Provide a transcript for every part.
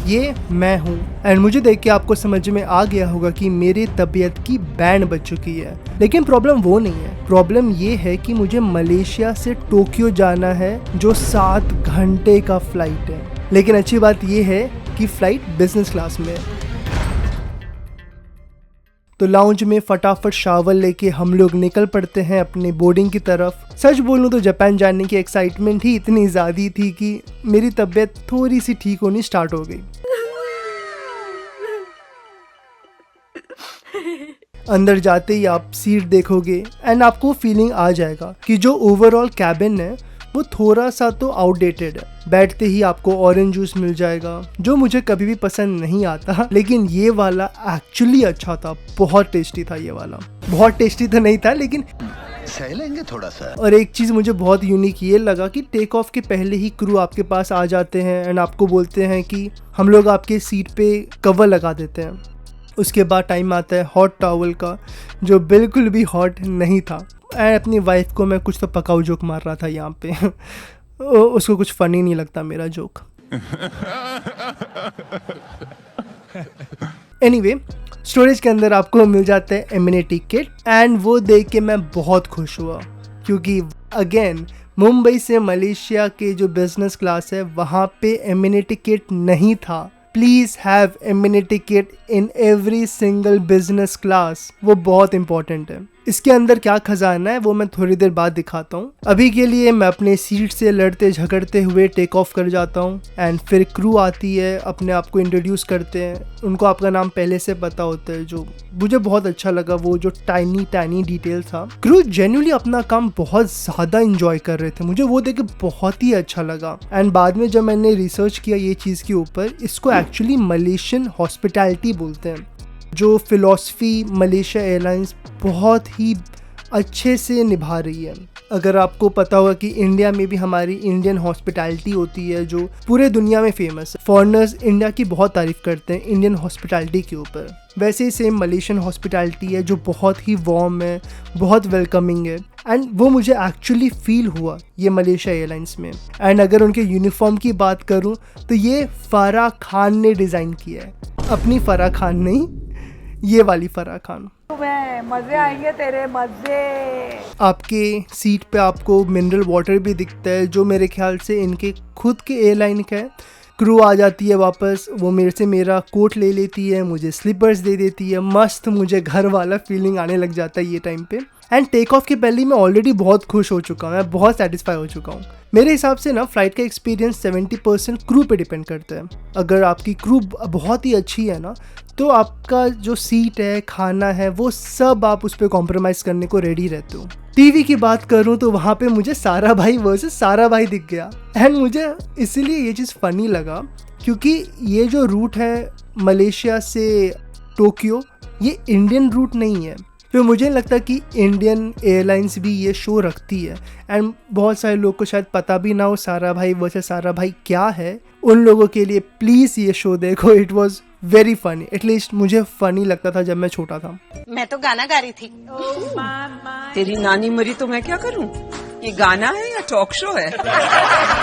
ये मैं हूँ। एंड मुझे देख के आपको समझ में आ गया होगा कि मेरी तबीयत की बैंड बज चुकी है। लेकिन प्रॉब्लम वो नहीं है, प्रॉब्लम ये है कि मुझे मलेशिया से टोक्यो जाना है जो 7 घंटे का फ्लाइट है। लेकिन अच्छी बात ये है कि फ्लाइट बिजनेस क्लास में है। तो लाउंज में फटाफट शावर लेके हम लोग निकल पड़ते हैं अपने बोर्डिंग की तरफ। सच बोलूं तो जापान जाने की एक्साइटमेंट ही इतनी ज़्यादा थी कि मेरी तबीयत थोड़ी सी ठीक होनी स्टार्ट हो गई। अंदर जाते ही आप सीट देखोगे एंड आपको फीलिंग आ जाएगा कि जो ओवरऑल कैबिन है वो थोड़ा सा तो आउटडेटेड है। बैठते ही आपको ऑरेंज जूस मिल जाएगा जो मुझे कभी भी पसंद नहीं आता, लेकिन ये वाला एक्चुअली अच्छा था, बहुत टेस्टी था। ये वाला बहुत टेस्टी तो नहीं था लेकिन सह लेंगे थोड़ा सा। और एक चीज़ मुझे बहुत यूनिक ये लगा कि टेक ऑफ के पहले ही क्रू आपके पास आ जाते हैं एंड आपको बोलते हैं कि हम लोग आपके सीट पे कवर लगा देते हैं। उसके बाद टाइम आता है हॉट टॉवल का, जो बिल्कुल भी हॉट नहीं था। एंड अपनी वाइफ को मैं कुछ तो पकाऊ जोक मार रहा था यहाँ पे उसको कुछ फनी नहीं लगता मेरा जोक। एनीवे, स्टोरेज के अंदर आपको मिल जाता है एमिनिटी किट एंड वो देख के मैं बहुत खुश हुआ क्योंकि अगेन मुंबई से मलेशिया के जो बिजनेस क्लास है वहाँ पे एमिनिटी किट नहीं था। Please have amenity kit in every single business class, वो बहुत इंपॉर्टेंट है। इसके अंदर क्या खजाना है वो मैं थोड़ी देर बाद दिखाता हूँ। अभी के लिए मैं अपने सीट से लड़ते झगड़ते हुए टेक ऑफ कर जाता हूँ एंड फिर क्रू आती है, अपने आप को इंट्रोड्यूस करते हैं। उनको आपका नाम पहले से पता होता है, जो मुझे बहुत अच्छा लगा, वो जो टाइनी डिटेल था। क्रू जेन्युइनली अपना काम बहुत ज़्यादा इंजॉय कर रहे थे, मुझे वो देख के बहुत ही अच्छा लगा। एंड बाद में जब मैंने रिसर्च किया ये चीज़ के ऊपर, इसको एक्चुअली मलेशियन हॉस्पिटैलिटी बोलते हैं, जो फिलॉसफी मलेशिया एयरलाइंस बहुत ही अच्छे से निभा रही है। अगर आपको पता होगा कि इंडिया में भी हमारी इंडियन हॉस्पिटैलिटी होती है जो पूरे दुनिया में फेमस है। फॉरेनर्स इंडिया की बहुत तारीफ करते हैं इंडियन हॉस्पिटैलिटी के ऊपर। वैसे ही सेम मलेशियन हॉस्पिटैलिटी है जो बहुत ही वार्म है, बहुत वेलकमिंग है एंड वो मुझे एक्चुअली फील हुआ ये मलेशिया एयरलाइंस में। एंड अगर उनके यूनिफॉर्म की बात करूं तो ये फराह खान ने डिज़ाइन किया है, अपनी फराह खान नहीं, ये वाली फराह खान। मजे आएंगे तेरे मजे। आपके सीट पे आपको मिनरल वाटर भी दिखता है जो मेरे ख्याल से इनके खुद के एयरलाइन का है। क्रू आ जाती है वापस, वो मेरे से मेरा कोट ले लेती है, मुझे स्लीपर्स दे देती है, मस्त मुझे घर वाला फीलिंग आने लग जाता है ये टाइम पे। एंड टेक ऑफ के पहले मैं ऑलरेडी बहुत खुश हो चुका हूँ, मैं बहुत सेटिस्फाई हो चुका हूँ। मेरे हिसाब से ना फ्लाइट का एक्सपीरियंस 70% क्रू पे डिपेंड करता है। अगर आपकी क्रू बहुत ही अच्छी है ना तो आपका जो सीट है, खाना है, वो सब आप उस पर कॉम्प्रोमाइज़ करने को रेडी रहते हो। टीवी की बात करूं तो वहाँ पे मुझे सारा भाई वर्सेस सारा भाई दिख गया एंड मुझे इसीलिए ये चीज़ फ़नी लगा क्योंकि ये जो रूट है मलेशिया से टोक्यो, ये इंडियन रूट नहीं है। फिर मुझे नहीं लगता कि इंडियन एयरलाइंस भी ये शो रखती है एंड बहुत सारे लोग को शायद पता भी ना हो सारा भाई वर्सेस सारा भाई क्या है। उन लोगों के लिए प्लीज़ ये शो देखो, it was very funny. At least मुझे फनी लगता था जब मैं छोटा था। मैं तो गाना गा रही थी। तेरी नानी मरी तो मैं क्या करूं? ये गाना है या टॉक शो है?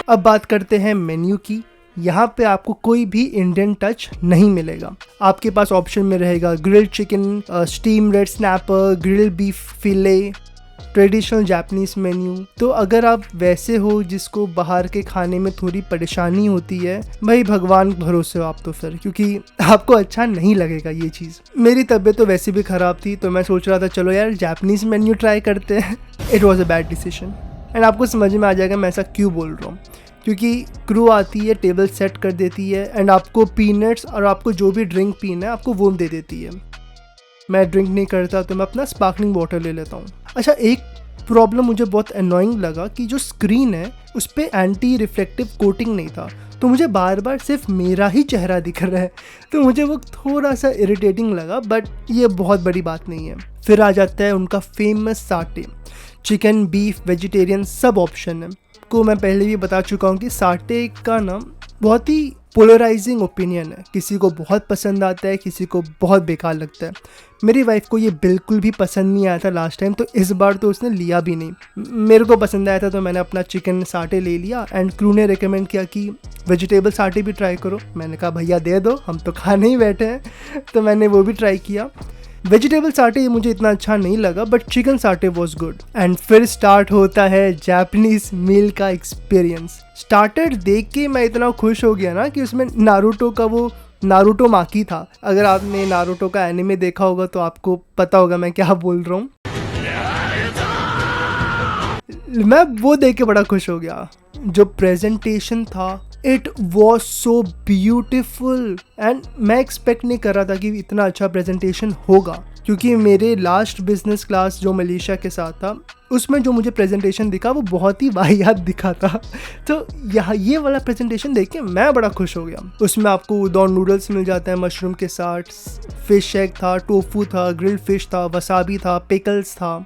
अब बात करते हैं मेन्यू की। यहाँ पे आपको कोई भी इंडियन टच नहीं मिलेगा। आपके पास ऑप्शन में रहेगा grilled chicken, steam red snapper, grilled beef fillet, traditional Japanese menu. तो अगर आप वैसे हो जिसको बाहर के खाने में थोड़ी परेशानी होती है, भाई भगवान भरोसे हो आप तो फिर, क्योंकि आपको अच्छा नहीं लगेगा ये चीज़। मेरी तबीयत तो वैसे भी ख़राब थी तो मैं सोच रहा था चलो यार जापानीज मेन्यू ट्राई करते हैं। It was a bad decision and आपको समझ में आ जाएगा मैं ऐसा क्यों बोल रहा हूँ। क्योंकि क्रू आती है, टेबल सेट कर देती है एंड आपको पीनट्स और आपको जो भी ड्रिंक पीना है आपको वो दे देती है। मैं ड्रिंक नहीं करता तो मैं अपना स्पार्कलिंग वाटर ले लेता हूँ। अच्छा, एक प्रॉब्लम मुझे बहुत अनोइंग लगा कि जो स्क्रीन है उस पर एंटी रिफ्लेक्टिव कोटिंग नहीं था, तो मुझे बार बार सिर्फ मेरा ही चेहरा दिख रहा है, तो मुझे वो थोड़ा सा इरिटेटिंग लगा, बट ये बहुत बड़ी बात नहीं है। फिर आ जाता है उनका फेमस साटे, चिकन, बीफ, वेजिटेरियन सब ऑप्शन है। को मैं पहले भी बता चुका हूँ कि साटे का ना बहुत ही पोलराइजिंग ओपिनियन है, किसी को बहुत पसंद आता है, किसी को बहुत बेकार लगता है। मेरी वाइफ को ये बिल्कुल भी पसंद नहीं आया था लास्ट टाइम, तो इस बार तो उसने लिया भी नहीं। मेरे को पसंद आया था तो मैंने अपना चिकन साटे ले लिया एंड क्रू ने रिकमेंड किया कि वेजिटेबल साटे भी ट्राई करो। मैंने कहा भैया दे दो, हम तो खाने ही बैठे हैं। तो मैंने वो भी ट्राई किया। वेजिटेबल साटे मुझे इतना अच्छा नहीं लगा, बट चिकन साटे वॉज गुड। एंड फिर स्टार्ट होता है जापानीज मील का एक्सपीरियंस। स्टार्टर देख के मैं इतना खुश हो गया ना कि उसमें नारुतो का वो नारुतो माकी था। अगर आपने नारुतो का एनिमे देखा होगा तो आपको पता होगा मैं क्या बोल रहा हूँ। मैं वो देख के बड़ा खुश हो गया। जो प्रेजेंटेशन था it was so beautiful and मैं एक्सपेक्ट नहीं कर रहा था कि इतना अच्छा प्रेजेंटेशन होगा, क्योंकि मेरे लास्ट बिजनेस क्लास जो मलेशिया के साथ था उसमें जो मुझे प्रेजेंटेशन दिखा वो बहुत ही वाहियात दिखा था। तो यहाँ ये वाला प्रेजेंटेशन देख के मैं बड़ा खुश हो गया। उसमें आपको उदौन नूडल्स मिल जाते हैं मशरूम के साथ, फिश एग था, टोफू था, ग्रिल्ड फिश था, वसाबी था, पिकल्स था।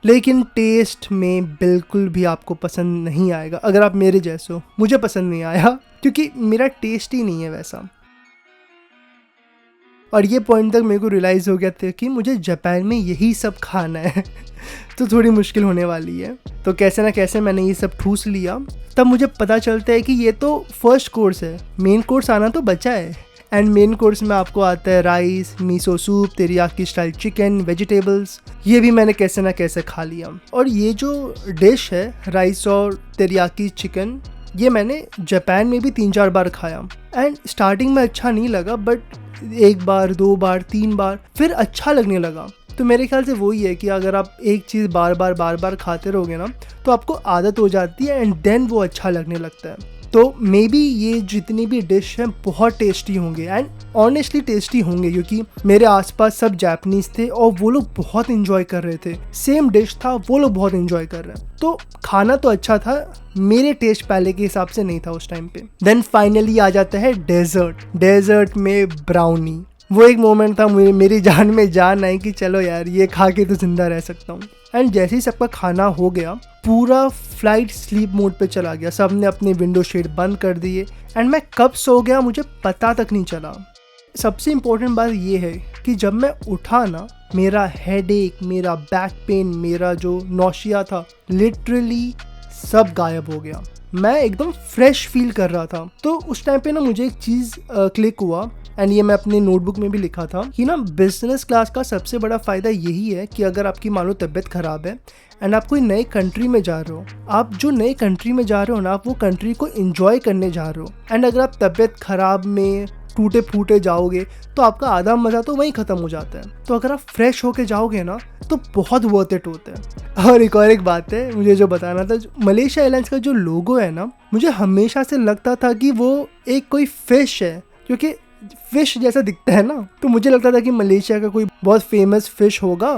लेकिन टेस्ट में बिल्कुल भी आपको पसंद नहीं आएगा अगर आप मेरे जैसे हो। मुझे पसंद नहीं आया क्योंकि मेरा टेस्ट ही नहीं है वैसा। और ये पॉइंट तक मेरे को रियलाइज़ हो गया था कि मुझे जापान में यही सब खाना है। तो थोड़ी मुश्किल होने वाली है। तो कैसे ना कैसे मैंने ये सब ठूस लिया। तब मुझे पता चलता है कि ये तो फर्स्ट कोर्स है, मेन कोर्स आना तो बचा है। एंड मेन कोर्स में आपको आता है rice, miso soup, teriyaki style chicken, vegetables. ये भी मैंने कैसे ना कैसे खा लिया। और ये जो डिश है राइस और तेरियाकी चिकन, ये मैंने जापान में भी 3-4 बार खाया। एंड स्टार्टिंग में अच्छा नहीं लगा, बट 1 बार 2 बार 3 बार फिर अच्छा लगने लगा। तो मेरे ख्याल से वही है कि अगर आप एक चीज़ बार बार खाते रहोगे ना तो आपको आदत हो जाती है एंड देन वो अच्छा लगने लगता है। तो मे बी ये जितनी भी डिश हैं बहुत टेस्टी होंगे एंड ऑनेस्टली टेस्टी होंगे, क्योंकि मेरे आसपास सब जापानीज थे और वो लोग बहुत इंजॉय कर रहे थे। सेम डिश था, वो लोग बहुत इंजॉय कर रहे हैं। तो खाना तो अच्छा था, मेरे टेस्ट पहले के हिसाब से नहीं था उस टाइम पे। देन फाइनली आ जाता है डेजर्ट में ब्राउनी। वो एक मोमेंट था मेरी जान में जान आई कि चलो यार ये खा के तो जिंदा रह सकता हूँ। एंड जैसे ही सबका खाना हो गया पूरा फ्लाइट स्लीप मोड पे चला गया। सब ने अपने विंडो शेड बंद कर दिए एंड मैं कब सो गया मुझे पता तक नहीं चला। सबसे इम्पोर्टेंट बात ये है कि जब मैं उठा ना, मेरा हेडेक, मेरा बैक पेन, मेरा जो नौशिया था, लिटरली सब गायब हो गया। मैं एकदम फ्रेश फील कर रहा था। तो उस टाइम पे ना मुझे एक चीज़ क्लिक हुआ एंड ये मैं अपने नोटबुक में भी लिखा था कि ना बिजनेस क्लास का सबसे बड़ा फ़ायदा यही है कि अगर आपकी मान लो तबीयत ख़राब है एंड आप कोई नए कंट्री में जा रहे हो, आप जो नए कंट्री में जा रहे हो ना, आप वो कंट्री को एंजॉय करने जा रहे हो। एंड अगर आप तबीयत ख़राब में टूटे फूटे जाओगे तो आपका आधा मज़ा तो वहीं ख़त्म हो जाता है। तो अगर आप फ्रेश होके जाओगे ना तो बहुत वर्थ इट होता है। और एक बात है मुझे जो बताना था, मलेशिया एयरलाइंस का जो लोगो है ना, मुझे हमेशा से लगता था कि वो एक कोई फिश है, क्योंकि फिश जैसा दिखता है ना। तो मुझे लगता था कि मलेशिया का कोई बहुत फेमस फिश होगा,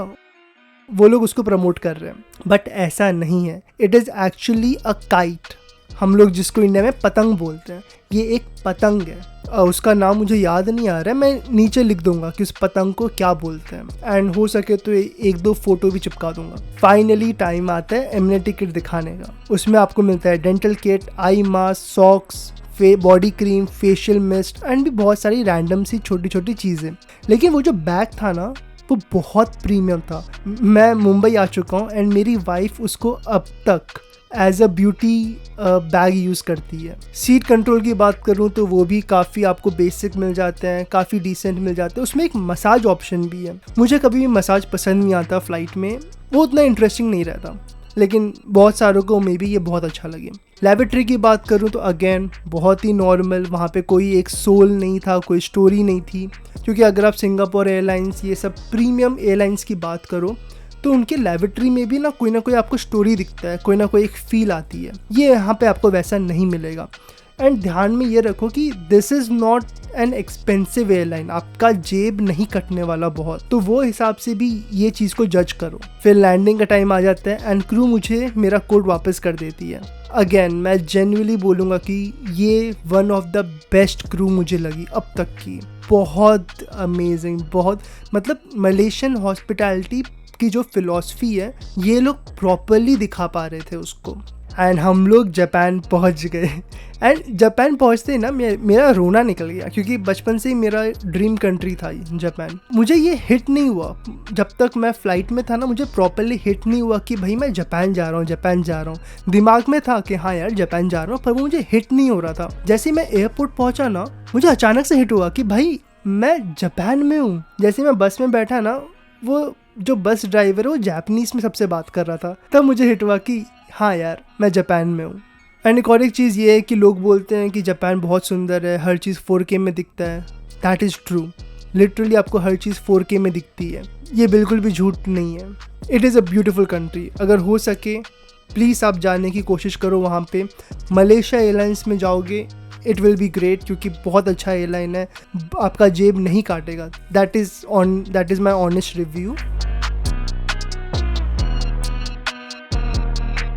वो लोग उसको प्रमोट कर रहे हैं। बट ऐसा नहीं है, it is actually a kite. हम लोग जिसको इंडिया में पतंग बोलते हैं, ये एक पतंग है। उसका नाम मुझे याद नहीं आ रहा है, मैं नीचे लिख दूंगा कि उस पतंग को क्या बोलते हैं एंड हो सके तो 1-2 फोटो भी चिपका दूंगा। फाइनली टाइम आता है एम्यूनिटी किट दिखाने का। उसमें आपको मिलता है dental kit, eye mask, socks, body cream, facial mist and भी बहुत सारी रैंडम सी छोटी छोटी चीज़ें। लेकिन वो जो बैग था ना वो बहुत प्रीमियम था। मैं मुंबई आ चुका हूँ एंड मेरी वाइफ उसको अब तक as a beauty bag use करती है। सीट कंट्रोल की बात करूँ तो वो भी काफ़ी आपको बेसिक मिल जाते हैं, काफ़ी डिसेंट मिल जाते हैं। उसमें एक मसाज ऑप्शन भी है। मुझे कभी भी मसाज पसंद नहीं आता फ्लाइट में, वो उतना इंटरेस्टिंग नहीं रहता, लेकिन बहुत सारों को मे बी ये बहुत अच्छा लगे। लैबोरेटरी की बात करूँ तो अगेन बहुत ही नॉर्मल, वहाँ पे कोई एक सोल नहीं था, कोई स्टोरी नहीं थी। क्योंकि अगर आप सिंगापुर एयरलाइंस, ये सब प्रीमियम एयरलाइंस की बात करो तो उनके लैबोरेटरी में भी ना कोई आपको स्टोरी दिखता है, कोई ना कोई एक फील आती है। ये यहाँ पे आपको वैसा नहीं मिलेगा। एंड ध्यान में ये रखो कि this is not an expensive airline, आपका जेब नहीं कटने वाला बहुत, तो वो हिसाब से भी ये चीज़ को जज करो। फिर लैंडिंग का टाइम आ जाता है एंड क्रू मुझे मेरा कोड वापस कर देती है। अगेन मैं जेन्युइनली बोलूँगा कि ये one of the best crew मुझे लगी अब तक की। बहुत अमेजिंग, बहुत मतलब मलेशियन हॉस्पिटैलिटी की जो फिलॉसफी है ये लोग प्रॉपरली दिखा पा रहे थे उसको। एंड हम लोग जापान पहुंच गए। एंड जापान पहुंचते ही ना मेरा रोना निकल गया, क्योंकि बचपन से ही मेरा ड्रीम कंट्री था जापान। मुझे ये हिट नहीं हुआ जब तक मैं फ़्लाइट में था ना, मुझे प्रॉपरली हिट नहीं हुआ कि भाई मैं जापान जा रहा हूँ, जापान जा रहा हूँ। दिमाग में था कि हाँ यार जापान जा रहा हूँ, पर वो मुझे हिट नहीं हो रहा था। जैसे ही मैं एयरपोर्ट पहुँचा ना, मुझे अचानक से हिट हुआ कि भाई मैं जापान में हूँ। जैसे मैं बस में बैठा ना, वो जो बस ड्राइवर है वो जापानीज़ में सबसे बात कर रहा था, तब मुझे हिट हुआ कि हाँ यार मैं जापान में हूँ। एंड एक और एक चीज़ ये है कि लोग बोलते हैं कि जापान बहुत सुंदर है, हर चीज़ 4K में दिखता है। दैट इज़ ट्रू, लिटरली आपको हर चीज़ 4K में दिखती है, ये बिल्कुल भी झूठ नहीं है। It is a beautiful country. अगर हो सके प्लीज़ आप जाने की कोशिश करो वहाँ पे। मलेशिया एयरलाइंस में जाओगे, इट विल बी ग्रेट, क्योंकि बहुत अच्छा एयरलाइन है, आपका जेब नहीं काटेगा। That is my honest review.